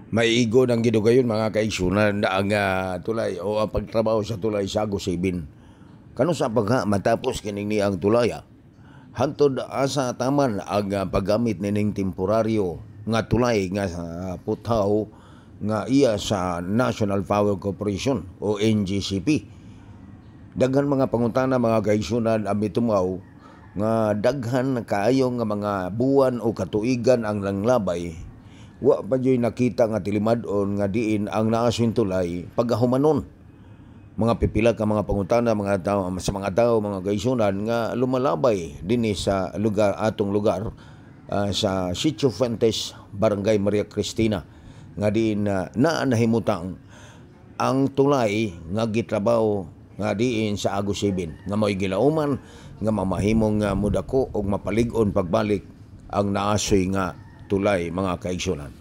Maigo ng gidugayon mga kaigsunan na ang tulay o ang pagtrabaho sa tulay sa Agos 7. Kano sa pagha matapos kining ni ang tulay hantod asa taman ang paggamit nining temporaryo nga tulay nga putaw nga iya sa National Power Corporation o NGCP. Daghan mga pangutana mga kaigsunan ang mitumaw nga daghan kaayo nga mga buwan o katuigan ang langlabay. Wa pa dyo'y nakita nga tilimad-on nga diin ang naasin tulay pagkahumanon. Mga pipila ka mga pangutana mga tao, sa mga tao mga gaisunan nga lumalabay dinhi sa lugar atong lugar sa Sitio Fuentes, Barangay Maria Cristina nga diin nahimutang ang tulay nga gitrabaho nga diin sa Agos 7 nga mo'y gilauman nga mamahimong mudako og mapalig-on pagbalik ang naasoy nga tulay mga kaigsunan.